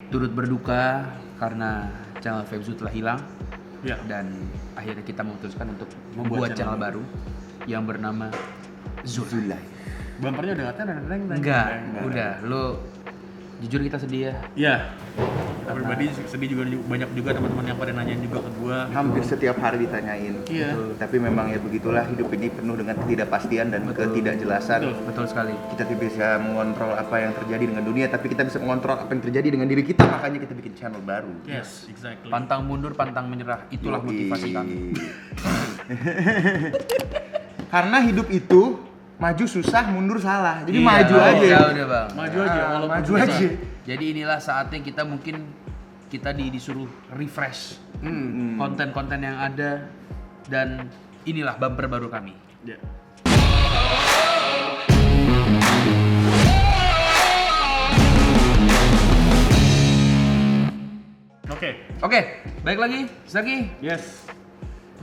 turut berduka karena channel Febzu telah hilang. Ya. Dan akhirnya kita memutuskan untuk membuat channel baru yang bernama Zulai. Bumpernya udah nggak teng. Enggak, udah. Lo jujur kita sedih ya. Iya. Pribadi sedih juga, banyak juga teman-teman yang pada nanyain juga ke gua. Hampir setiap hari ditanyain. Iya. Tapi memang ya begitulah, hidup ini penuh dengan ketidakpastian dan ketidakjelasan. Betul sekali. Kita tidak bisa mengontrol apa yang terjadi dengan dunia, tapi kita bisa mengontrol apa yang terjadi dengan diri kita. Makanya kita bikin channel baru. Yes, exactly. Pantang mundur, pantang menyerah. Itulah Yoi. motivasi kami. Karena hidup itu maju susah, mundur salah. Jadi Iya, maju aja. Ya udah bang. Maju aja, walaupun maju susah. aja. Jadi inilah saatnya kita mungkin disuruh refresh konten-konten yang ada, dan inilah bumper baru kami. Ya. Oke, baik lagi, Zaki. Yes.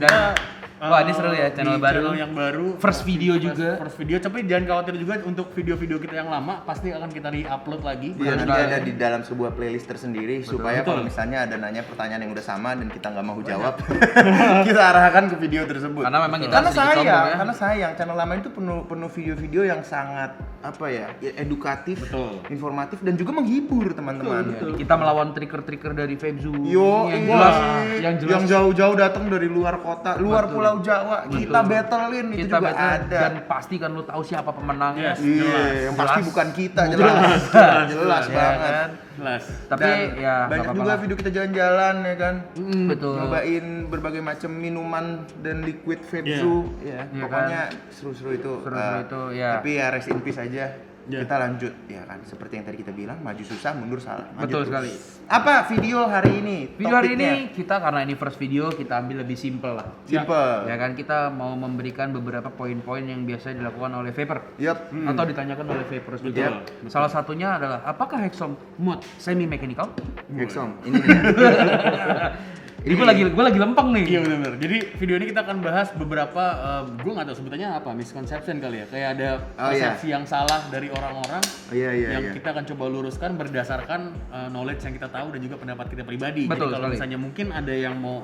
Dan wah, ini seru ya, channel di baru. Channel yang baru. First video juga. First video, tapi jangan khawatir juga untuk video-video kita yang lama pasti akan kita di-upload lagi. Dia nanti sekali. ada di dalam sebuah playlist tersendiri supaya betul. kalau misalnya ada nanya pertanyaan yang udah sama dan kita nggak mau jawab, kita arahkan ke video tersebut. Karena memang kita karena sedikit sombong ya. karena sayang channel lama itu penuh video-video yang sangat apa ya, edukatif, Betul. informatif dan juga menghibur teman-teman. Kita melawan trigger-trigger dari Febzu. Yo, yang iya. jelas, yang jelas. yang jauh-jauh datang dari luar kota, luar Betul. Pulau Jawa, kita battlein itu Kita juga battle, ada. dan pasti kan lu tahu siapa pemenangnya. Yes. Iya, Jelas. yang pasti Jelas. bukan kita, Jelas. jelas Ya banget. kan? Jelas. Tapi Dan ya banyak nggak juga apa-apa video kita jalan-jalan ya kan. betul. Nyobain berbagai macam minuman dan liquid Febzu ya. Iya Pokoknya seru-seru itu. Seru-seru itu, ya. Tapi ya rest in peace aja. Ya. Kita lanjut ya kan. Seperti yang tadi kita bilang, maju susah, mundur salah. Maju Betul terus. sekali. Apa video hari ini? Video hari Topiknya? ini kita, karena ini first video, kita ambil lebih simple lah. Simple. Ya kan, kita mau memberikan beberapa poin-poin yang biasa dilakukan oleh Vapor Yup. atau ditanyakan oleh Vapor Betul. juga. Salah satunya adalah apakah Hexom mod semi mechanical? Exom. Ini dia. Ini gue lagi lempeng nih. Iya benar-benar. Jadi video ini kita akan bahas beberapa, gue nggak tahu sebutannya apa, misconception kali ya. Kayak ada Oh, iya. persepsi yang salah dari orang-orang Iya, yang iya. kita akan coba luruskan berdasarkan knowledge yang kita tahu dan juga pendapat kita pribadi. Betul Jadi kalau sekali. misalnya mungkin ada yang mau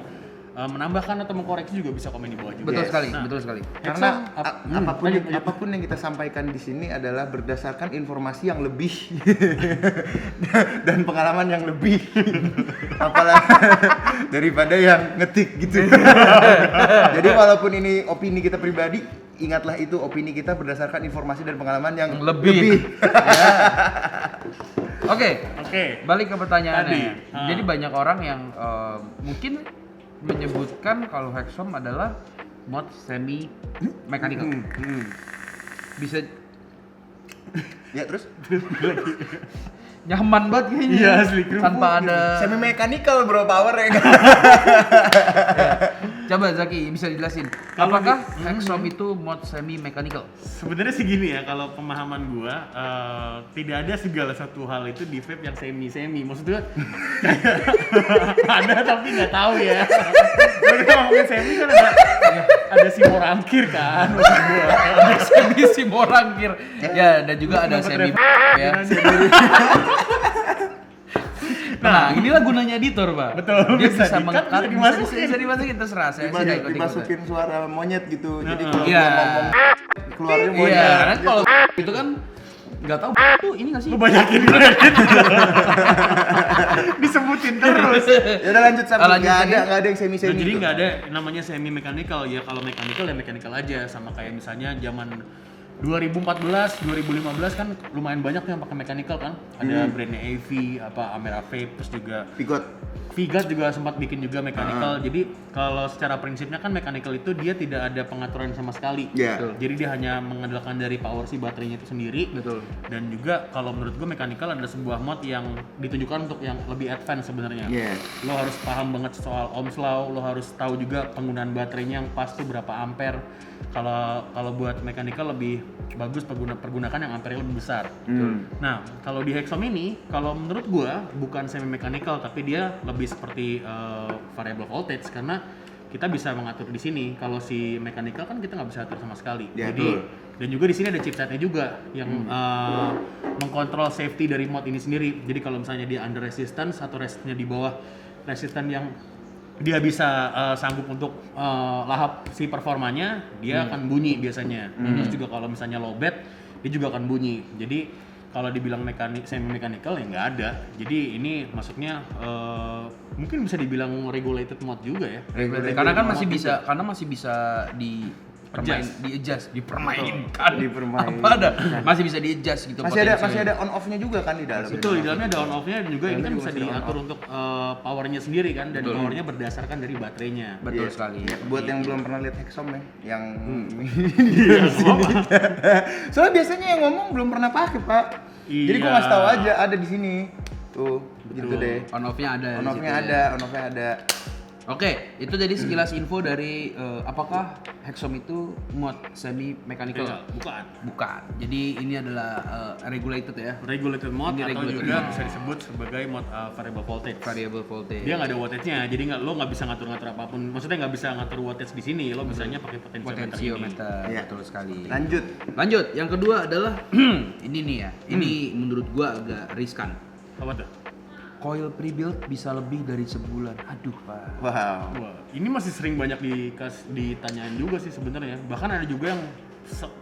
menambahkan atau mengkoreksi juga bisa komen di bawah juga. Betul Yes. sekali, Nah, betul sekali. Karena lanjut. apapun yang kita sampaikan di sini adalah berdasarkan informasi yang lebih dan pengalaman yang lebih apalagi daripada yang ngetik gitu. Jadi walaupun ini opini kita pribadi, ingatlah itu opini kita berdasarkan informasi dan pengalaman yang Lebih. Ya. Oke, Oke. balik ke pertanyaannya. Tadi, Jadi banyak orang yang mungkin menyebutkan kalau Hexom adalah mod semi mechanical. Bisa Ya terus nyaman banget kayaknya. Iya, asli, kerupuk Tanpa ada. semi mechanical bro, power ya kan. Coba Zaki bisa dijelasin. Kalau Apakah Hexom itu mod semi mechanical? Sebenarnya sih gini ya, kalau pemahaman gua tidak ada segala satu hal itu di vape yang semi. Maksudnya ada tapi nggak tahu ya. Kalau kita ngomongin semi kan ada si morangkir kan maksud gua. Ada semi si morangkir. Ya, dan juga ada semi ya. Nah, inilah gunanya editor, Pak. Betul, Dia bisa bisa di-cut, mengkat, bisa dimasukin. bisa dimasukin terserah. Saya sih nggak ikut-ikutan. Dimasukin suara monyet gitu. Jadi kalau Iya. gua ngomong keluarnya monyet. Iya, karena kalau itu kan nggak tahu tuh ini nggak sih? Lu banyakin kredit. Disebutin terus. Ya udah lanjut sampai Lanjut, nggak Zaki. ada yang semi Nah, jadi nggak ada namanya semi mechanical ya. Kalau mechanical ya mechanical aja, sama kayak misalnya zaman 2014, 2015 kan lumayan banyak yang pakai mechanical kan. Ada brandnya AV, apa Amera Vape, terus juga Pigot. Vigat juga sempat bikin juga mechanical. Jadi kalau secara prinsipnya kan mechanical itu dia tidak ada pengaturan sama sekali. Iya. Betul. Jadi dia hanya mengandalkan dari power si baterainya itu sendiri. Betul. Dan juga kalau menurut gue mechanical adalah sebuah mod yang ditujukan untuk yang lebih advance sebenarnya. Iya. Lo harus paham banget soal Ohm's Law, lo harus tahu juga penggunaan baterainya yang pas tuh berapa ampere. Kalau buat mechanical lebih bagus pergunakan yang ampere lebih besar. Nah, kalau di Hexom ini, kalau menurut gua bukan semi mechanical tapi dia lebih seperti variable voltage karena kita bisa mengatur di sini. Kalau si mechanical kan kita nggak bisa atur sama sekali. Ya, Jadi betul. dan juga di sini ada chipsetnya juga yang mengkontrol safety dari mod ini sendiri. Jadi kalau misalnya dia under resistance atau resistance di bawah resistance yang dia bisa sanggup untuk lahap si performanya, dia akan bunyi biasanya. Terus juga kalau misalnya low bed, dia juga akan bunyi. Jadi kalau dibilang semi mechanical ya nggak ada. Jadi ini masuknya mungkin bisa dibilang regulated mod juga ya. Karena kan masih bisa dipermainkan. Apa ada? Masih bisa di-adjust gitu. Masih ada potensinya. on off-nya juga kan di dalam. Betul, di dalamnya ada on off-nya dan juga ini kan juga bisa masih ada on diatur untuk powernya sendiri kan, dan Betul. powernya berdasarkan dari baterainya. Betul Iya. sekali. Ya, buat yang belum pernah lihat Hexom ya, yang Iya, semua. soalnya biasanya yang ngomong belum pernah pakai Pak. Jadi gua Iya. ngasih tahu aja ada di sini. Tuh, gitu Betul. deh. On off-nya ada. On di off-nya situ ada, ya. on off-nya ada. Oke, itu jadi sekilas info dari apakah Hexom itu mod semi mechanical? Enggak, bukan. Bukan. Jadi ini adalah regulated ya. Regulated mod Ini atau regulated juga mod. bisa disebut sebagai mod variable voltage. Variable voltage. Dia nggak ada wattage-nya, jadi lo nggak bisa ngatur-ngatur apapun. Maksudnya nggak bisa ngatur wattage di sini, lo bisanya pakai potentiometer ini. Potentiometer. Iya. Betul sekali. Lanjut. Yang kedua adalah ini nih ya. Ini menurut gua agak riskan. Apa tuh? Coil pre-build bisa lebih dari sebulan. Aduh, Pak. Wow. Wah, ini masih sering banyak ditanyain juga sih sebenarnya. Bahkan ada juga yang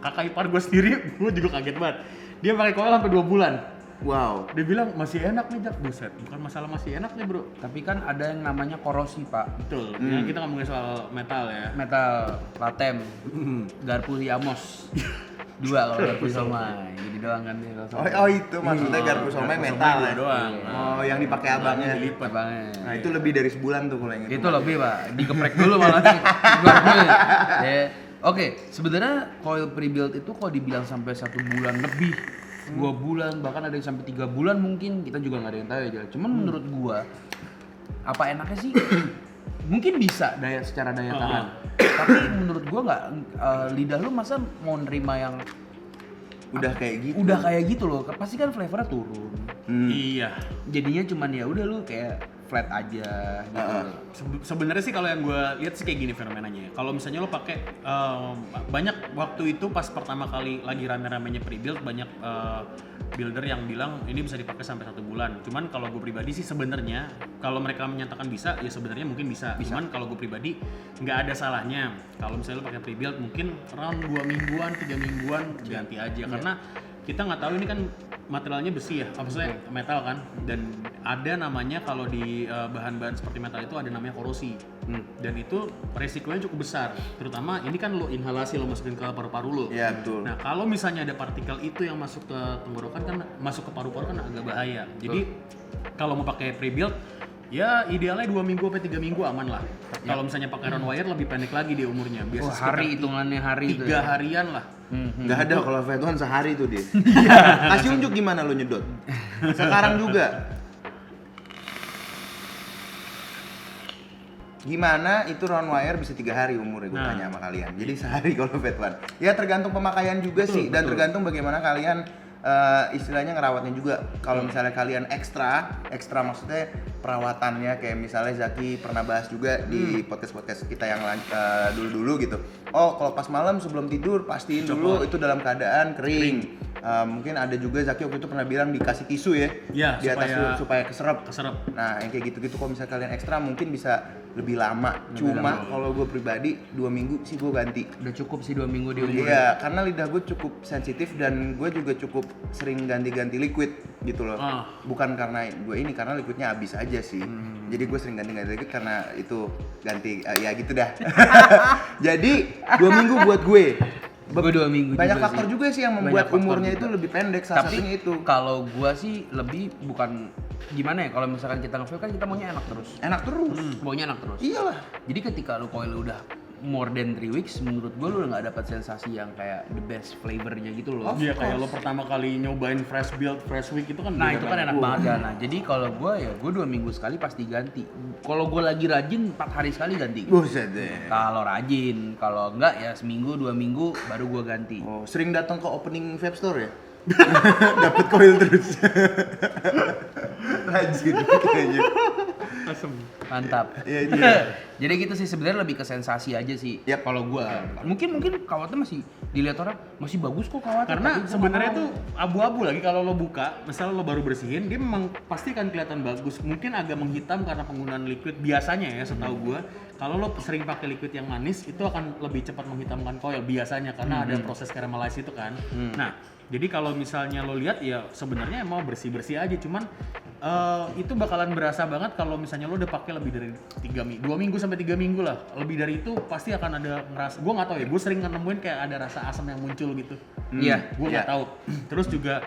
kakak ipar gue sendiri, gue juga kaget banget. Dia pakai coil sampai 2 bulan. Wow. Dia bilang masih enak nih Jak, buset. Bukan masalah masih enak nih bro. Tapi kan ada yang namanya korosi, Pak. Betul. Yang kita ngomongin soal metal ya. Metal, latem, garpu yamos. 2 kalau garpu somai. Gini doang kan dia kalau somai. Oh itu maksudnya garpu somai metal ya. doang. Oh, yang dipakai abangnya. Dilipat. Abangnya. Nah, itu lebih dari sebulan tuh kalau yang Itu lebih, Pak. Digeprek dulu malah sih. Ya. Oke, sebenarnya coil pre-build itu kalau dibilang sampai 1 bulan lebih, 2 bulan, bahkan ada yang sampai 3 bulan mungkin, kita juga nggak ada yang tahu ya. Jal. Cuman menurut gua, apa enaknya sih? Mungkin bisa secara daya tahan. Tapi menurut gua nggak, lidah lu masa mau nerima yang udah kayak gitu. udah kayak gitu loh. Pasti kan flavornya turun. Iya. Jadinya cuman ya udah lu kayak flat aja gitu. Sebenarnya sih kalau yang gue lihat sih kayak gini fenomenanya. Kalau misalnya lo pakai banyak waktu itu pas pertama kali lagi rame-ramenya pre-build, banyak builder yang bilang ini bisa dipakai sampai 1 bulan. Cuman kalau gue pribadi sih sebenarnya kalau mereka menyatakan bisa, ya sebenarnya mungkin bisa. Cuman kalau gue pribadi nggak ada salahnya kalau misalnya lo pakai pre-build mungkin around 2 mingguan, 3 mingguan ganti aja. Karena kita nggak tahu ini kan materialnya besi ya, maksudnya metal kan, dan ada namanya kalau di bahan-bahan seperti metal itu ada namanya korosi, dan itu resikonya cukup besar, terutama ini kan lo inhalasi, lo masukin ke paru-paru lo. Iya betul. Nah kalau misalnya ada partikel itu yang masuk ke tenggorokan kan, masuk ke paru-paru kan agak bahaya. Jadi kalau mau pakai pre-build ya idealnya 2 minggu sampai 3 minggu aman lah. Kalau misalnya pakai round wire lebih pendek lagi dia umurnya. Biasa Wah, hari hitungannya hari itu 3 ya. harian lah. Nggak ada kalau Fedon sehari tuh dia. Kasih unjuk gimana lo nyedot. Sekarang juga. Gimana itu round wire bisa 3 hari umurnya gue tanya sama kalian. Jadi sehari kalau Fedon. Ya tergantung pemakaian juga sih dan tergantung bagaimana kalian istilahnya ngerawatnya juga. Kalau misalnya kalian ekstra maksudnya perawatannya kayak misalnya Zaki pernah bahas juga di podcast kita yang dulu-dulu gitu. Oh, kalau pas malam sebelum tidur pastiin dulu itu dalam keadaan kering. Mungkin ada juga Zaki waktu itu pernah bilang dikasih tisu ya, Ya, di atas supaya keserap. keserap. Nah, yang kayak gitu-gitu kalau misalnya kalian ekstra mungkin bisa lebih lama. Cuma kalau gue pribadi 2 minggu sih gue ganti. Udah cukup sih 2 minggu di umur. Iya, karena lidah gue cukup sensitif dan gue juga cukup sering ganti-ganti liquid gitu loh. Bukan karena gue ini, karena liquidnya habis aja sih. Jadi gue sering ganti-ganti liquid karena itu ganti, ya gitu dah. Jadi 2 minggu buat gue. Gue 2 minggu Banyak juga faktor sih. juga sih yang Banyak membuat faktor umurnya juga. itu lebih pendek, salah Tapi satunya itu. kalau gua sih lebih bukan gimana ya, kalau misalkan kita nge-feel kan kita maunya enak terus. Enak terus. Maunya enak terus. Iyalah. Jadi ketika lu coil udah more than 3 weeks, menurut gua lu udah nggak dapat sensasi yang kayak the best flavornya gitu loh. Iya kayak lo pertama kali nyobain fresh build, fresh week itu kan Nah beda itu kan banget. enak banget kan. Nah jadi kalau gua ya gua 2 minggu sekali pasti ganti. Kalau gua lagi rajin 4 hari sekali ganti. Buset deh. Kalau rajin, kalau enggak ya seminggu 2 minggu baru gua ganti. Oh, sering datang ke opening vape store ya? Dapat coil terus. Rajin kayaknya. Asem. Mantap. Iya, itu. Jadi gitu sih sebenarnya lebih ke sensasi aja sih. Yap. Kalau gua mungkin kawatnya masih dilihat orang masih bagus kok kawatnya. Karena tapi gua sebenarnya nggak itu mau. abu-abu lagi kalau lo buka, misalnya lo baru bersihin, dia memang pasti akan kelihatan bagus. Mungkin agak menghitam karena penggunaan liquid biasanya ya, setahu gua. Kalau lo sering pakai liquid yang manis, itu akan lebih cepat menghitamkan coil biasanya karena ada proses caramelize itu kan. Nah, jadi kalau misalnya lo lihat ya sebenarnya emang bersih-bersih aja, cuman itu bakalan berasa banget kalau misalnya lo udah pakai lebih dari 2 minggu sampai 3 minggu lah. Lebih dari itu pasti akan ada ngerasa, gue nggak tahu ya, gue sering nemuin kayak ada rasa asam yang muncul gitu. Iya. Gue nggak Iya. tahu. Terus juga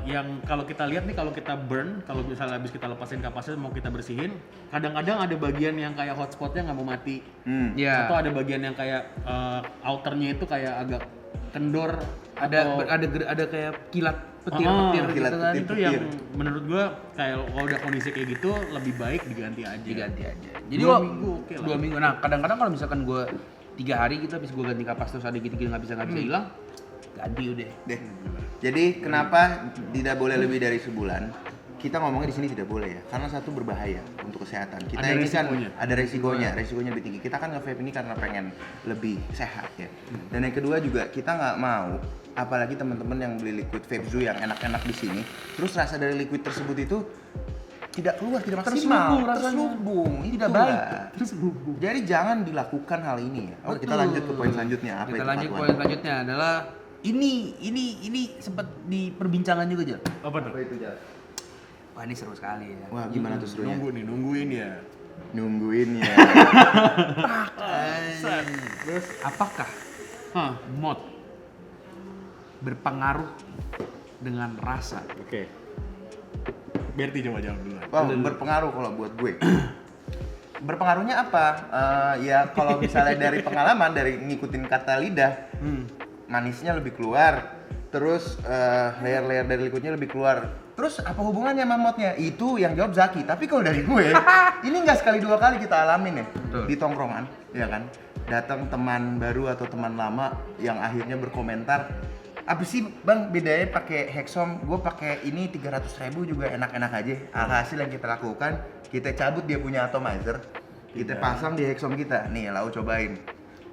yang kalau kita lihat nih, kalau kita burn, kalau misalnya habis kita lepasin kapasnya mau kita bersihin, kadang-kadang ada bagian yang kayak hotspotnya nggak mau mati. Iya. Atau ada bagian yang kayak outernya itu kayak agak kendor. Ada kayak kilat petir-petir gitu kilat kan. petir. Itu yang menurut gua kayak kalau udah kondisi kayak gitu lebih baik diganti aja. Diganti aja. Jadi 2 minggu oke lah. 2 minggu. Nah, kadang-kadang kalau misalkan gua 3 hari gitu habis gua ganti kapas terus ada gitu-gitu nggak bisa hilang, ganti udah. Deh. Jadi kenapa tidak boleh lebih dari sebulan? Kita ngomongnya di sini tidak boleh ya, karena satu berbahaya untuk kesehatan. Kita Ada ini kan resikonya. ada resikonya lebih tinggi. Kita kan nge-vape ini karena pengen lebih sehat ya. Dan yang kedua juga kita nggak mau, apalagi teman-teman yang beli liquid vape Zoo yang enak-enak di sini, terus rasa dari liquid tersebut itu tidak keluar, tidak maksimal, Terselubung rasanya. terselubung, ini Tidak itulah. baik. Jadi jangan dilakukan hal ini ya. Oke, kita Betul. lanjut ke poin selanjutnya. Apa Kita itu, lanjut Pak poin Tuan? selanjutnya adalah ini sempat di perbincangan juga, Jal. Apa tuh? Apa itu, Jal? Wah, ini seru sekali ya. Wah, gimana tuh serunya? Nungguin ya. Nungguin ya. Terus Apakah mod berpengaruh dengan rasa? Oke. Berti coba jawab duluan. Wah, berpengaruh kalau buat gue. Berpengaruhnya apa? Ya kalau misalnya dari pengalaman, dari ngikutin kata lidah, manisnya lebih keluar, terus layer-layer dari liquidnya lebih keluar. Terus apa hubungannya sama modnya? Itu yang jawab Zaki. Tapi kalau dari gue, ini nggak sekali dua kali kita alamin ya Betul. di tongkrongan, ya kan? Datang teman baru atau teman lama yang akhirnya berkomentar, apa sih bang bedanya pakai Hexom? Gue pakai ini 300.000 juga enak-enak aja. Alhasil yang kita lakukan, kita cabut dia punya atomizer, kita pasang di Hexom kita. Nih, lau cobain.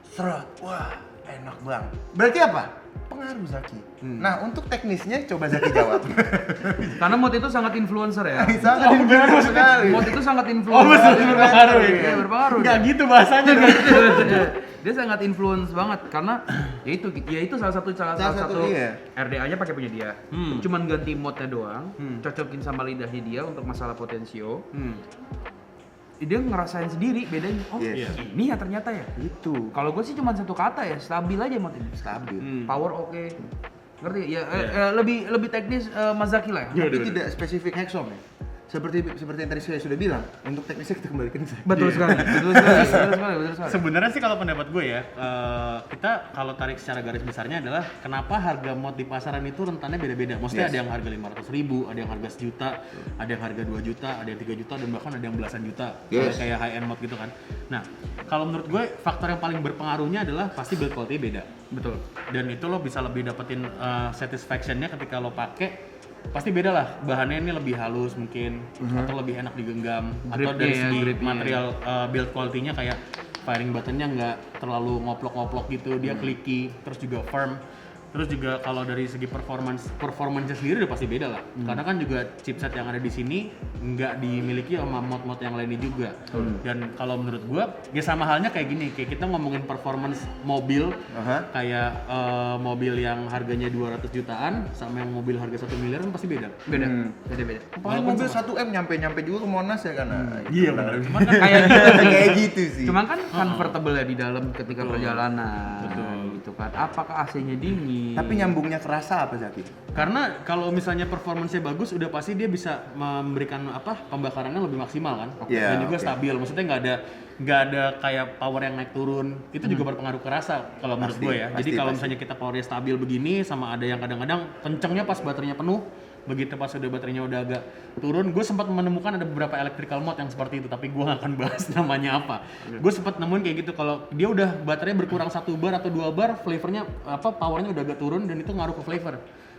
Serot, wah enak bang. Berarti apa? Pengaruh Zaki. Nah untuk teknisnya coba Zaki jawab. Karena mod itu sangat influencer ya. Sangat berpengaruh sekali. Mod itu sangat Oh, influencer. betul, berpengaruh ya? Iya, berpengaruh. Nggak dia. gitu bahasanya. Dia sangat influence banget karena ya itu salah satu iya. RDA-nya pakai punya dia. Hmm. Cuman ganti modnya doang, cocokin sama lidahnya dia untuk masalah potensio. Dia ngerasain sendiri bedanya. Oh, Yes. ini ya ternyata ya. Itu Kalau gue sih cuma satu kata ya, stabil aja mod ini. stabil. Power oke. Ngerti? Ya lebih teknis Mas Zaki lah ya. Tapi tidak spesifik Hexom ya. Seperti yang tadi saya sudah bilang, untuk teknisnya kita kembalikan ke saya. Betul sekali. Betul sekali. Sebenarnya sih kalau pendapat gue ya, kita kalau tarik secara garis besarnya adalah kenapa harga mod di pasaran itu rentannya beda-beda. Maksudnya Yes. ada yang harga 500.000, ada yang harga 1 juta, ada yang harga 2 juta, ada yang 3 juta, dan bahkan ada yang belasan juta. Yes. Kayak high end mod gitu kan. Nah, kalau menurut gue faktor yang paling berpengaruhnya adalah pasti build quality beda. Betul. Dan itu lo bisa lebih dapetin satisfaction-nya ketika lo pakai. Pasti beda lah, bahannya ini lebih halus mungkin, atau lebih enak digenggam, atau Gripnya dari ya, segi gripnya. material build quality-nya kayak firing button-nya nggak terlalu ngoplok-ngoplok gitu, dia clicky, terus juga firm. Terus juga kalau dari segi performance sendiri udah pasti beda lah. Karena kan juga chipset yang ada di sini nggak dimiliki sama mod-mod yang lainnya juga. Dan kalau menurut gua, ya sama halnya kayak gini, kayak kita ngomongin performance mobil, kayak mobil yang harganya 200 jutaan sama yang mobil harga 1 miliar kan pasti beda. Beda. Beda. Paling mobil 1M nyampe juga ke Monas ya kan. Iya benar. Cuman kan Kayak gitu. Kayak gitu sih. Cuman kan comfortable ya di dalam ketika perjalanan. Betul. Gitu kan. Apakah AC-nya dingin? Tapi nyambungnya kerasa apa Zaki? karena kalau misalnya performance-nya bagus, udah pasti dia bisa memberikan pembakarannya lebih maksimal kan, Yeah, dan juga oke. stabil. Maksudnya nggak ada kayak power yang naik turun. Itu juga berpengaruh ke rasa kalau menurut Pasti, gue ya. Jadi pasti, kalau pasti. misalnya kita powernya stabil begini, sama ada yang kadang-kadang kencengnya pas baterainya penuh, begitu pas udah baterainya udah agak turun, gue sempat menemukan ada beberapa electrical mode yang seperti itu, tapi gue nggak akan bahas namanya apa. Gue sempat nemuin kayak gitu, kalau dia udah baterainya berkurang 1 bar atau 2 bar, flavornya powernya udah agak turun dan itu ngaruh ke flavor.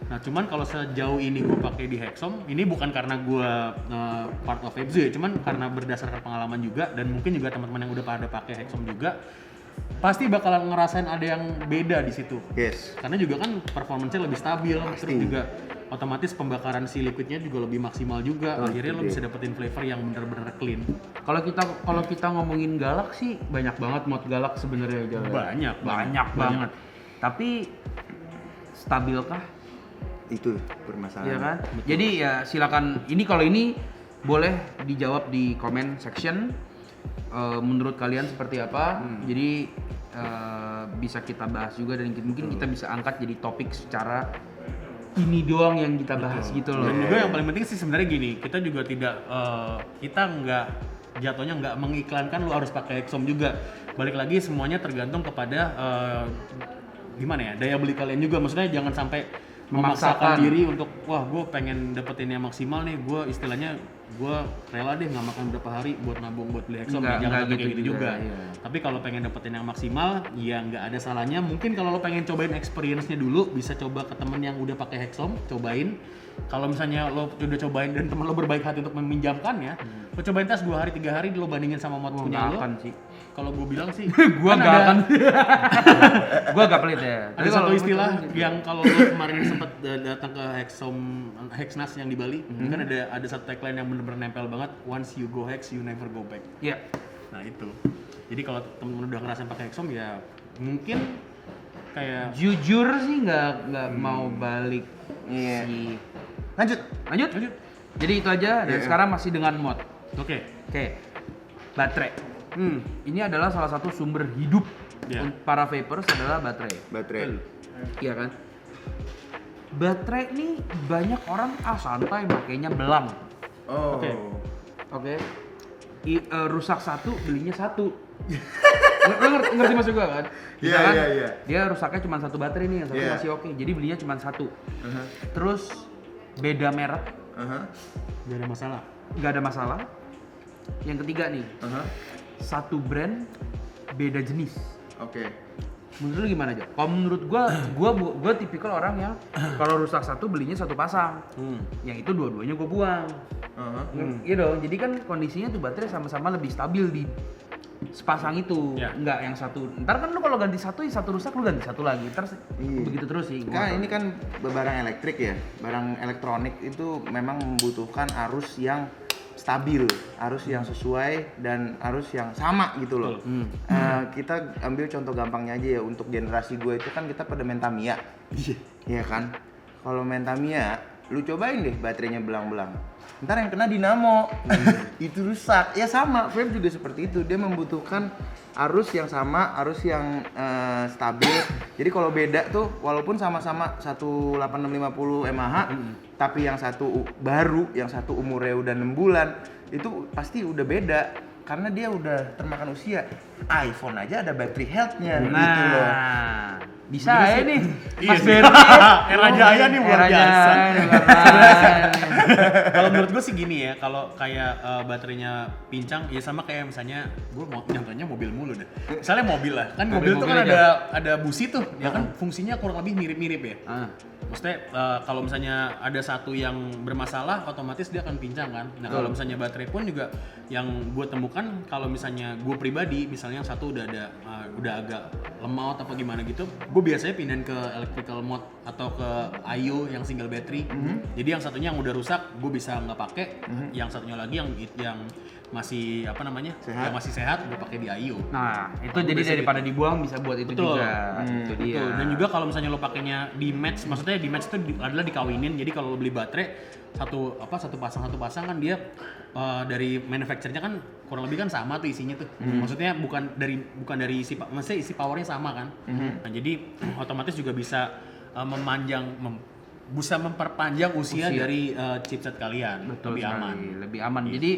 Nah cuman kalau sejauh ini gue pakai di Hexom, ini bukan karena gue part of FZ ya, cuman karena berdasarkan pengalaman juga dan mungkin juga teman-teman yang udah pada pakai Hexom juga pasti bakalan ngerasain ada yang beda di situ. Yes. Karena juga kan performance-nya lebih stabil, Pasti. terus juga otomatis pembakaran si liquidnya juga lebih maksimal juga. Akhirnya lo bisa dapetin flavor yang bener-bener clean. Kalau kita ngomongin galak sih banyak banget mod galak sebenarnya aja. Banyak Banget. Tapi stabilkah? Itu permasalahan. Iya kan? Jadi ya silakan kalau ini boleh dijawab di comment section. Menurut kalian seperti apa? Jadi bisa kita bahas juga dan mungkin kita bisa angkat jadi topik secara ini doang yang kita bahas gitu loh. Dan juga yang paling penting sih sebenarnya gini, kita juga tidak kita nggak jatuhnya nggak mengiklankan lu harus pakai Hexom juga. Balik lagi semuanya tergantung kepada gimana ya daya beli kalian juga. Maksudnya jangan sampai memaksakan diri untuk wah gue pengen dapetin yang maksimal nih, gue istilahnya gue rela deh nggak makan berapa hari buat nabung buat beli Hexom. Jangan sampai kayak gitu juga. Iya. Tapi kalau pengen dapetin yang maksimal ya nggak ada salahnya. Mungkin kalau lo pengen cobain experience-nya dulu bisa coba ke temen yang udah pakai Hexom, cobain. Kalau misalnya lo udah cobain dan temen lo berbaik hati untuk meminjamkannya, lo cobain tes 2 hari 3 hari lo bandingin sama mod punya lo. Sih. Kalau gue bilang sih Gua kan nggak ada- akan. Gua gak pelit ya. ada satu istilah yang kalau lo kemarin sempat datang ke Hexnas yang di Bali, kan ada satu tagline yang bener-bener nempel banget, once you go Hex you never go back. Iya. Nah itu. Jadi kalau temen-temen udah ngerasain pakai Hexom ya mungkin kayak Jujur sih nggak mau balik Iya. sih. Lanjut. Lanjut. Jadi itu aja. Dan Iya. sekarang masih dengan mod. oke. Baterai. Ini adalah salah satu sumber hidup Iya. para vapers adalah baterai. Baterai. Iya kan? Baterai ini banyak orang santai makainya belang. Oh. Oke. Oke. Rusak satu belinya satu. Lo ngerti maksud gua kan? Iya, Misalkan iya. Dia rusaknya cuma satu baterai nih, yang satu Iya. masih oke. Jadi belinya cuma satu. Aha. Terus beda merek, Aha. Gak ada masalah. nggak ada masalah. Yang ketiga nih, Aha. satu brand beda jenis. Oke. Menurut lu gimana aja? Kalau menurut gua tipikal orang yang kalau rusak satu belinya satu pasang. Yang itu dua-duanya gua buang. Aha. Iya dong. Jadi kan kondisinya tuh baterai sama-sama lebih stabil di sepasang itu. Ya. Nggak yang satu. Ntar kan lu kalau ganti satu, ya satu rusak lu ganti satu lagi. Ntar Iya. begitu terus sih. gua Kan nggak ini kan barang elektrik ya, barang elektronik itu memang membutuhkan arus yang stabil, arus yang sesuai dan arus yang sama gitu loh. Kita ambil contoh gampangnya aja ya, untuk generasi gue itu kan kita pada main Tamiya. Iya kan? Kalau main Tamiya, lu cobain deh baterainya belang-belang. Ntar yang kena dinamo, itu rusak. Ya sama, vape juga seperti itu. Dia membutuhkan arus yang sama, arus yang stabil. Jadi kalau beda tuh, walaupun sama-sama 18650 mAh, tapi yang satu baru, yang satu umurnya udah 6 bulan, itu pasti udah beda. Karena dia udah termakan usia. iPhone aja ada battery health-nya gitu loh. Bisa ya nih. Iya Mas sih. Bernie. Era jaya nih luar Era biasa. jaya nih, luar biasa. Kalau menurut gue sih gini ya, kalau kayak baterainya pincang, ya sama kayak misalnya gue mau nyontohnya mobil mulu deh. Misalnya mobil lah, kan mobil tuh kan Mobil ada busi tuh, ya kan fungsinya kurang lebih mirip-mirip ya. Maksudnya kalau misalnya ada satu yang bermasalah, otomatis dia akan pincang kan. Nah kalau misalnya baterai pun juga yang gue temukan, kalau misalnya gue pribadi, misalnya yang satu udah agak lemot apa gimana gitu, gue biasanya pindahin ke electrical mode atau ke IO yang single battery. Jadi yang satunya yang udah rusak, gue bisa nggak pakai. Yang satunya lagi yang masih apa namanya, Sehat. yang masih sehat, gue pakai di IO. Nah, itu jadi daripada dibuang bisa buat itu Betul. juga. Itu dia. Betul. Dan juga kalau misalnya lo pakainya di match, maksudnya di match itu adalah dikawinin. Jadi kalau lo beli baterai satu pasang kan dia dari manufacturernya kan kurang lebih kan sama tuh isinya tuh. Maksudnya bukan dari maksudnya isi powernya sama kan. Nah jadi otomatis juga bisa bisa memperpanjang usia dari chipset kalian. Betul lebih sekali, aman. lebih aman. Gitu. Jadi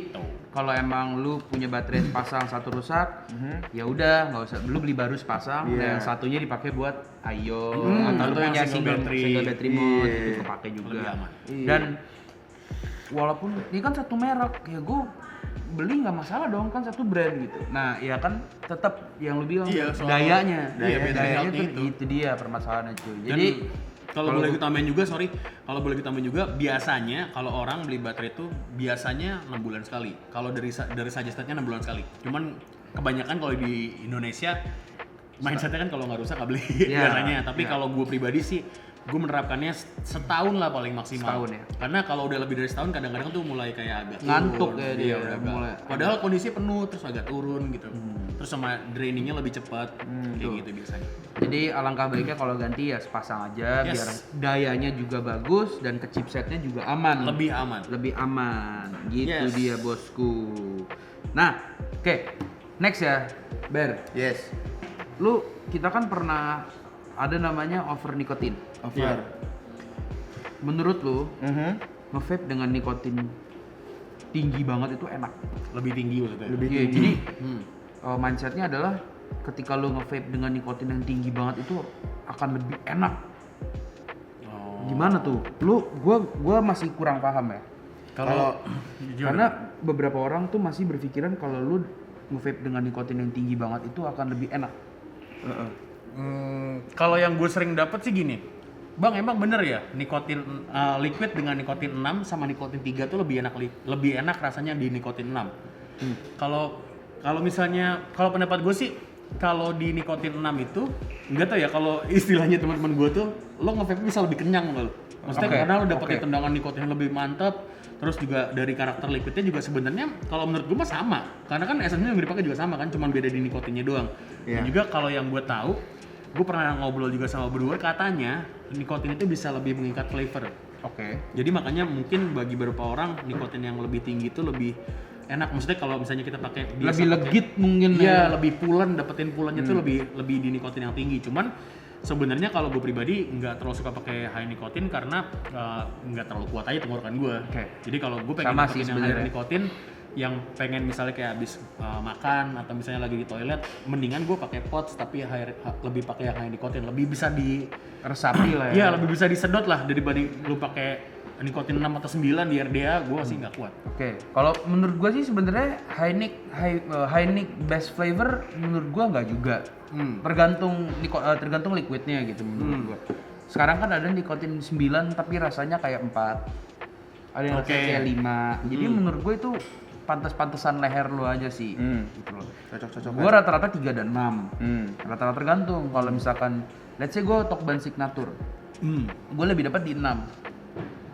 kalau emang lu punya baterai sepasang satu rusak, ya udah nggak usah, lu beli baru sepasang, Iya. dan yang satunya dipakai buat IO atau lu atau yang punya single battery. single battery mode Iya. itu kepake juga. Lebih aman. Iya. Dan walaupun ini kan satu merek, ya gue beli nggak masalah dong, kan satu brand gitu. Nah, ya kan tetap yang lu bilang Iya, soal dayanya, iya, battery dayanya health-nya tuh itu. itu dia permasalahannya cuy. Jadi Kalau boleh ditambahin juga, kalau boleh ditambahin juga, biasanya kalau orang beli baterai itu biasanya 6 bulan sekali. Kalau dari suggestednya 6 bulan sekali. Cuman kebanyakan kalau di Indonesia mindsetnya kan kalau nggak rusak nggak beli biasanya. Tapi kalau gue pribadi sih, gue menerapkannya setahun lah paling maksimal. Setahun ya? Karena kalau udah lebih dari setahun kadang-kadang tuh mulai kayak agak Ngantuk turun. ya dia, udah agak. mulai. Padahal kondisi penuh terus agak turun gitu. Terus sama drainingnya lebih cepat kayak tuh. gitu biasanya. Jadi alangkah baiknya kalau ganti ya sepasang aja Yes. biar dayanya juga bagus dan ke chipsetnya juga aman. Lebih aman. Lebih aman. Gitu Yes. dia bosku. Nah, oke. Next ya, Ber. Yes. Kita kan pernah ada namanya over nikotin. Over. Iya. Menurut lu, Mhm. nge-vape dengan nikotin tinggi banget itu enak? Lebih tinggi maksudnya. Lebih Iya, tinggi. jadi Hmm. mindsetnya adalah ketika lu nge-vape dengan nikotin yang tinggi banget itu akan lebih enak. Oh. Gimana tuh? Gua masih kurang paham ya. Kalau Karena beberapa orang tuh masih berpikiran kalau lu nge-vape dengan nikotin yang tinggi banget itu akan lebih enak. Heeh. kalau yang gue sering dapat sih gini, Bang emang bener ya nikotin liquid dengan nikotin 6 sama nikotin 3 tuh lebih enak rasanya di nikotin 6. Kalau misalnya kalau pendapat gue sih kalau di nikotin 6 itu enggak tahu ya kalau istilahnya teman-teman gue tuh lo nge-vape bisa lebih kenyang lo. Maksudnya Oke, karena lo dapetin oke. tendangan nikotin yang lebih mantap, terus juga dari karakter liquidnya juga sebenarnya kalau menurut gue mah sama. Karena kan esensinya yang dipakai juga sama kan, cuma beda di nikotinnya doang. Iya. Dan juga kalau yang gue tahu, gue pernah ngobrol juga sama berdua, katanya nikotin itu bisa lebih mengikat flavor. Oke. Jadi makanya mungkin bagi beberapa orang nikotin yang lebih tinggi itu lebih enak. Maksudnya kalau misalnya kita pakai biasa Lebih pakai- legit mungkin Iya, ya. lebih pulen, dapetin pulennya tuh lebih di nikotin yang tinggi. Cuman sebenarnya kalau gue pribadi nggak terlalu suka pakai high nikotin karena nggak terlalu kuat aja tenggorokan gue. Oke. Jadi kalau gue pengen Sama dapetin sih yang high sebenarnya. nikotin, yang pengen misalnya kayak habis makan atau misalnya lagi di toilet, mendingan gue pakai pods tapi lebih pakai yang high nikotin, lebih bisa Resapi lah ya. Iya, lebih bisa disedot lah dibanding lu pakai nikotin 6 atau 9 di RDA, gue sih nggak kuat. Oke, kalau menurut gua sih sebenarnya high nic best flavor menurut gua nggak juga. Tergantung liquidnya gitu menurut gua. Sekarang kan ada nikotin 9 tapi rasanya kayak 4. Ada yang rasanya Oke. kayak 5. Jadi menurut gua itu pantas-pantesan leher lu aja sih. Gitu loh. Cocok-cocok. Gua rata-rata 3 dan 6. Rata-rata tergantung. Kalau misalkan let's say gua Tokban Signature, gua lebih dapat di 6.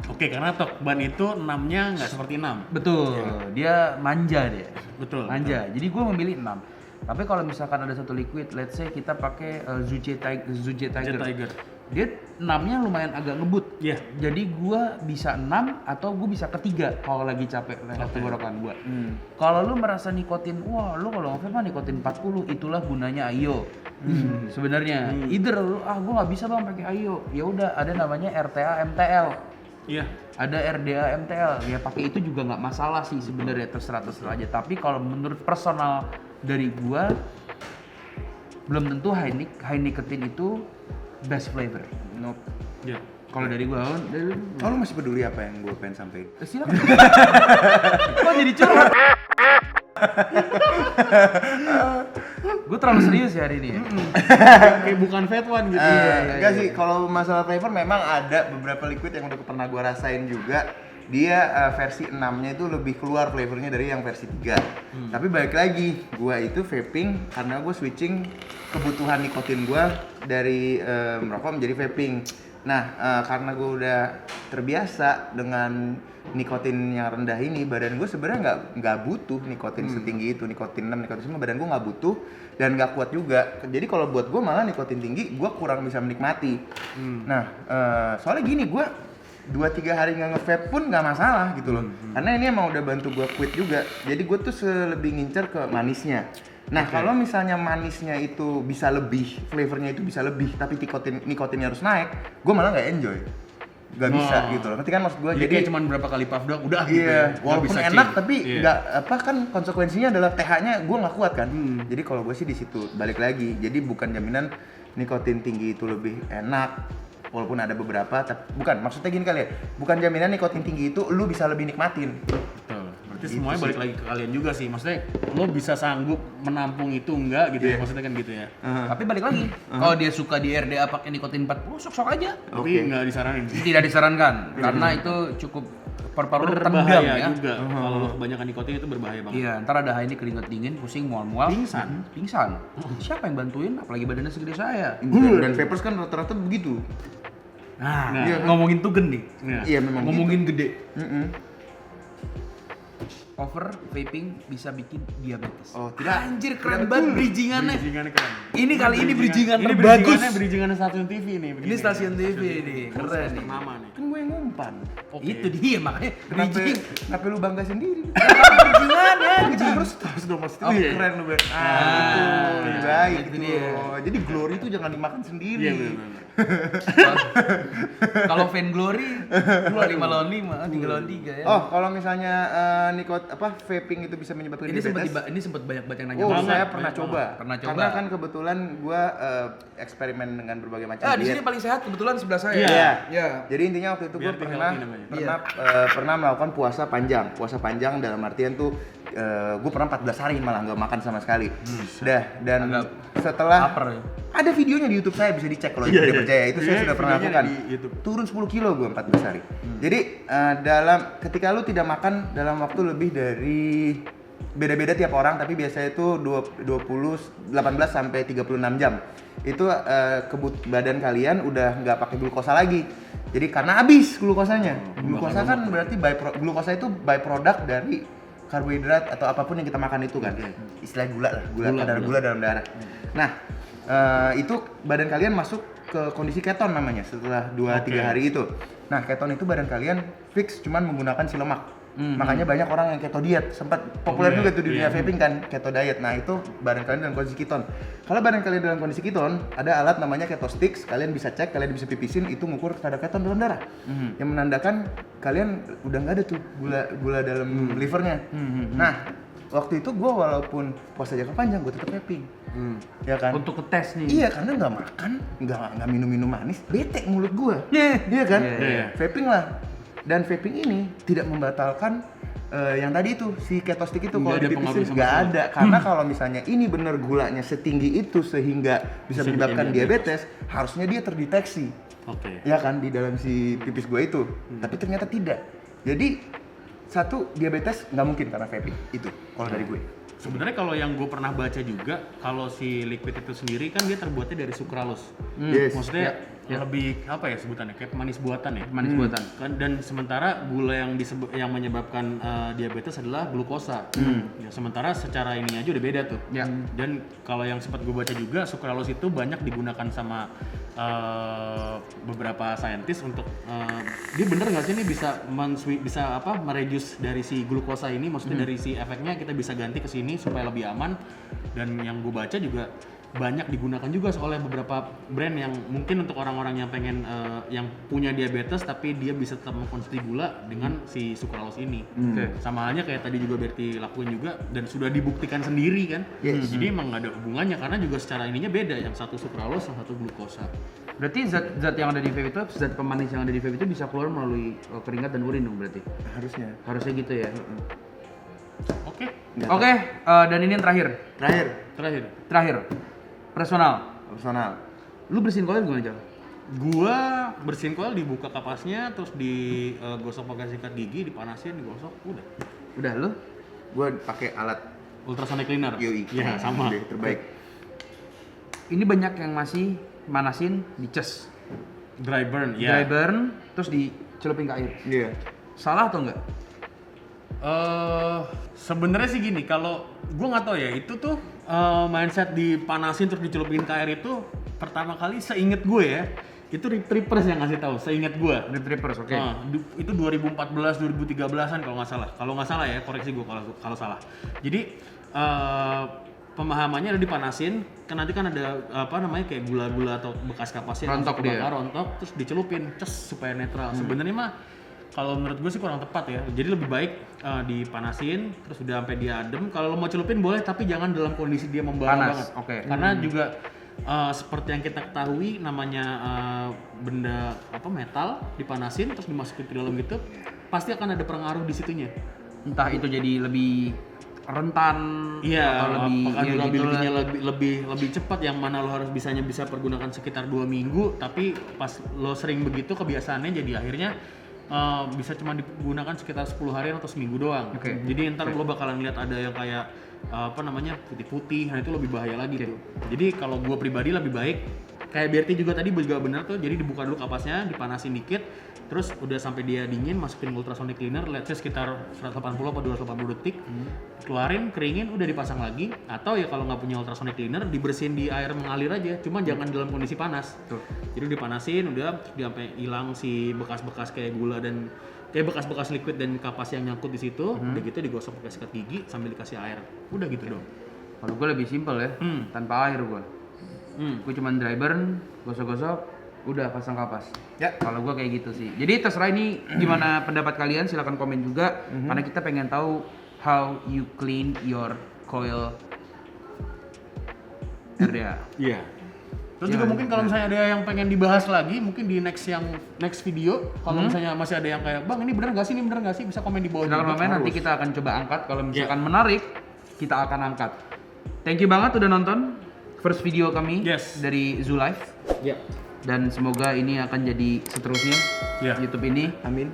Oke, karena Tokban itu 6-nya nggak seperti 6. Betul, dia manja dia. Betul. Manja. Jadi gue memilih 6. Tapi kalau misalkan ada satu liquid, let's say kita pakai Zuje Tiger. Tiger. Dia 6-nya lumayan agak ngebut. Iya. Jadi gue bisa 6 atau gue bisa ketiga kalau lagi capek leher tenggorokan gue. Kalau lu merasa nikotin, wah lu kalau nge-vape mah nikotin 40, itulah gunanya Ayo. Sebenarnya, either lu gue nggak bisa bang pakai Ayo. Ya udah ada namanya RTA MTL. Iya. Ada RDA MTL, ya pakai itu juga nggak masalah sih sebenarnya, terserah aja. Tapi kalau menurut personal dari gua, belum tentu high nicotine itu best flavor. Nope. Iya. Kalau dari gua, dari Oh, lu masih peduli apa yang gue pengen sampein? silakan. Kok jadi curhat? Gue terlalu serius ya hari ini ya. Kayak bukan fat one gitu. Enggak sih, kalau masalah flavor memang ada beberapa liquid yang udah pernah gua rasain juga. Dia versi 6-nya itu lebih keluar flavornya dari yang versi 3. Tapi balik lagi, gua itu vaping karena gua switching kebutuhan nikotin gua dari merokok menjadi vaping. Nah, karena gua udah terbiasa dengan nikotin yang rendah ini, badan gue sebenarnya nggak butuh nikotin setinggi itu, nikotin 6, nikotin 5, badan gue nggak butuh dan nggak kuat juga. Jadi kalau buat gue malah nikotin tinggi, gue kurang bisa menikmati. Nah, soalnya gini, gue 2-3 hari nggak nge-vape pun nggak masalah gitu loh. Karena ini emang udah bantu gue quit juga. Jadi gue tuh lebih ngincer ke manisnya. Nah, kalau misalnya manisnya itu bisa lebih, flavornya itu bisa lebih, tapi nikotinnya harus naik, gue malah nggak enjoy. Gak bisa gitu loh. Nanti kan maksud gue Jadi kayak cuman berapa kali puff doang udah gitu. iya, ya. Nggak walaupun bisa enak chill. tapi Iya. nggak apa kan konsekuensinya adalah TH-nya gue nggak kuat kan. Jadi kalau gue sih di situ balik lagi. Jadi bukan jaminan nikotin tinggi itu lebih enak. Walaupun ada beberapa, tapi bukan maksudnya gini kali ya. Bukan jaminan nikotin tinggi itu lu bisa lebih nikmatin. Betul. berarti semuanya balik lagi ke kalian juga sih. Maksudnya lo bisa sanggup menampung itu enggak gitu ya, maksudnya kan gitu ya. Tapi balik lagi, kalau dia suka di RDA pakai nikotin 40, sok-sok aja. Tapi nggak disaranin sih. Tidak disarankan karena itu cukup paru-paru tendam Berbahaya ya. juga. Kalau lo kebanyakan nikotin itu berbahaya banget. Iya, ntar ada ini keringat dingin, pusing, mual-mual, pingsan. Siapa yang bantuin? Apalagi badannya segede saya. Dan vapers kan rata-rata begitu. Nah, Nah. ngomongin tugen nih. Nah. Iya memang Ngomongin gede. gitu. Over vaping bisa bikin diabetes. Oh, tidak. Anjir keren banget bridgingannya. Bridgingannya keren. Ini kali ini bridgingan Ini terbagus. bridgingannya stasiun TV nih. Ini stasiun TV nih, keren nih. Ternama nih. Kan gue yang ngumpan. Oke. Itu dia makanya Kenapa, bridging. kenapa lu bangga sendiri? Bridgingan ya. Harus dong mas. Oke. Keren lu Ber. Ah, Itu lebih baik itu itu. dia. Jadi glory itu jangan dimakan sendiri. Iya benar. Kalau Fan Glory 5 lawan 5, 3 lawan 3 ya. Oh, kalau misalnya vaping itu bisa menyebabkan ini sempat diabetes. ini sempat banyak banget yang nanya. Oh, Banget, saya banyak pernah banget. coba. Pernah coba. Karena kan kebetulan gua eksperimen dengan berbagai macam Di sini paling sehat kebetulan sebelah saya. Iya. Iya. Jadi intinya waktu itu gue Biar pernah healthy namanya. pernah melakukan puasa panjang. Puasa panjang dalam artian tuh gue pernah 14 hari malah nggak makan sama sekali. Dan Agak setelah lapar ya. ada videonya di YouTube saya bisa dicek kalau Iya, tidak iya. percaya. Itu saya Iya, sudah pernah videonya lakukan. di YouTube. Turun 10 kilo gue 14 hari. Jadi ketika lu tidak makan dalam waktu lebih dari beda-beda tiap orang tapi biasanya itu 18 sampai 36 jam. Itu badan kalian udah nggak pakai glukosa lagi. Jadi karena habis glukosanya. Glukosa kan berarti glukosa itu byproduct dari karbohidrat atau apapun yang kita makan itu kan. Istilah gula lah, kadar gula dalam darah. Nah, itu badan kalian masuk ke kondisi keton namanya setelah 2-3 hari itu. Nah, keton itu badan kalian fix cuman menggunakan si lemak. Makanya banyak orang yang keto diet, sempat populer juga tuh di dunia vaping kan, keto diet. Nah, itu badan kalian dalam kondisi keton. Kalau badan kalian dalam kondisi keton, ada alat namanya keto sticks, kalian bisa cek, kalian bisa pipisin itu ngukur kadar keton dalam darah. Yang menandakan kalian udah nggak ada tuh gula dalam livernya. Nah, waktu itu gue walaupun puasa jangka panjang gue tetap vaping. Ya kan? Untuk ngetes nih. Iya, karena nggak makan, nggak minum manis, bete mulut gue. Iya kan? Iya. Vaping lah. Dan vaping ini tidak membatalkan yang tadi itu si keto stick itu kalau Nggak ada pengaruh dipipisin sama nggak sekali. ada. Karena kalau misalnya ini bener gulanya setinggi itu sehingga bisa Bisa menyebabkan bikin diabetes, harusnya dia terdeteksi. Oke. Ya kan di dalam si pipis gue itu. Tapi ternyata tidak. Jadi satu diabetes nggak mungkin karena vaping itu kalau dari gue. Sebenarnya kalau yang gue pernah baca juga, kalau si liquid itu sendiri kan dia terbuatnya dari sukralose. Yes. Maksudnya lebih apa ya sebutannya, kayak manis buatan ya. Manis buatan. Kan, dan sementara gula yang menyebabkan diabetes adalah glukosa. Ya, sementara secara ini aja udah beda tuh. Ya. Dan kalau yang sempat gue baca juga, sukralose itu banyak digunakan sama beberapa saintis untuk dia bener nggak sih ini bisa mereduce dari si glukosa ini, maksudnya dari si efeknya kita bisa ganti ke sini supaya lebih aman. Dan yang gue baca juga banyak digunakan juga oleh beberapa brand yang mungkin untuk orang-orang yang pengen yang punya diabetes tapi dia bisa tetap mengkonsumsi gula dengan si sukralose ini. Sama halnya kayak tadi juga Berti lakuin juga dan sudah dibuktikan sendiri kan. Yes. Jadi emang nggak ada hubungannya karena juga secara ininya beda, yang satu sukralose, yang satu glukosa. Berarti zat yang ada di vape itu, zat pemanis yang ada di vape itu bisa keluar melalui keringat dan urin dong berarti. Harusnya. Harusnya gitu ya. Oke. Oke, dan ini yang terakhir. Terakhir. Personal. Lu bersihin koil gimana, Jal? Gua bersihin koil, dibuka kapasnya, terus digosok pakai sikat gigi, dipanasin, digosok, udah. Udah lu? Gue pakai alat Ultrasonic cleaner. Yoi. Iya, sama. Udah, terbaik. Ini banyak yang masih manasin dicas. Dry burn, Dry ya. burn terus dicelupin ke air. Iya. Salah atau enggak? Sebenarnya sih gini, kalau gua nggak tahu ya, itu tuh mindset dipanasin terus dicelupin ke air itu pertama kali seinget gue ya, itu Trippers yang ngasih tahu, seinget gue. Trippers, oke. Itu 2014 2013an kalau nggak salah ya, koreksi gue kalau salah. Jadi pemahamannya ada dipanasin, kan nanti kan ada kayak gula-gula atau bekas kapasnya yang Rontok masuk ke dia. bakar, rontok, terus dicelupin, supaya netral. Sebenarnya mah kalau menurut gue sih kurang tepat ya. Jadi lebih baik dipanasin terus udah sampai dia adem. Kalau lo mau celupin boleh, tapi jangan dalam kondisi dia membara Panas, banget. oke. Karena juga seperti yang kita ketahui namanya benda metal dipanasin terus dimasukin ke dalam gitu, pasti akan ada pengaruh di situnya. entah itu jadi lebih rentan Iya, atau lebih apakah ya durability-nya gitu lebih cepat, yang mana lo harus bisa pergunakan sekitar 2 minggu, tapi pas lo sering begitu kebiasaannya jadi akhirnya bisa cuma digunakan sekitar 10 hari atau seminggu doang. Oke. Jadi ntar lo bakalan lihat ada yang kayak putih-putih, nah itu lebih bahaya lagi tuh. Jadi kalau gua pribadi lebih baik kayak BRT juga tadi juga benar tuh, jadi dibuka dulu kapasnya, dipanasin dikit, terus udah sampai dia dingin, masukin ultrasonic cleaner, let's say sekitar 180 atau 280 detik, keluarin, keringin, udah dipasang lagi. Atau ya kalau nggak punya ultrasonic cleaner, dibersihin di air mengalir aja, cuma jangan dalam kondisi panas. Tuh. Jadi dipanasin, udah sampai hilang si bekas-bekas kayak gula dan kayak bekas-bekas liquid dan kapas yang nyangkut di situ, udah gitu digosok pakai sikat gigi sambil dikasih air, udah gitu dong. Kalau gue lebih simpel ya, tanpa air gue. Gue cuman dry burn, gosok-gosok, udah pasang kapas. Ya. Kalau gue kayak gitu sih. Jadi terserah ini gimana pendapat kalian, silahkan komen juga. Karena kita pengen tahu how you clean your coil RDA. Iya. Terus Iya, juga mungkin kalau iya. misalnya ada yang pengen dibahas lagi, mungkin di next video, kalau misalnya masih ada yang kayak, bang ini bener nggak sih, ini bener nggak sih, bisa komen di bawah. Silahkan juga. komen, nanti kita akan coba angkat. Kalau misalkan menarik, kita akan angkat. Thank you banget udah nonton first video kami Yes. dari Zoo Life. Ya. Dan semoga ini akan jadi seterusnya Ya. YouTube ini. Amin.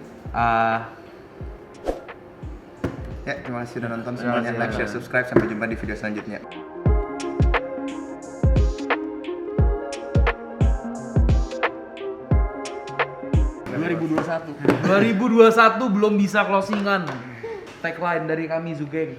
Ya, terima kasih udah nonton semuanya. kasih. Like, share, subscribe. Sampai jumpa di video selanjutnya. 2021. 2021 belum bisa closingan. Tagline dari kami Zoo Gang.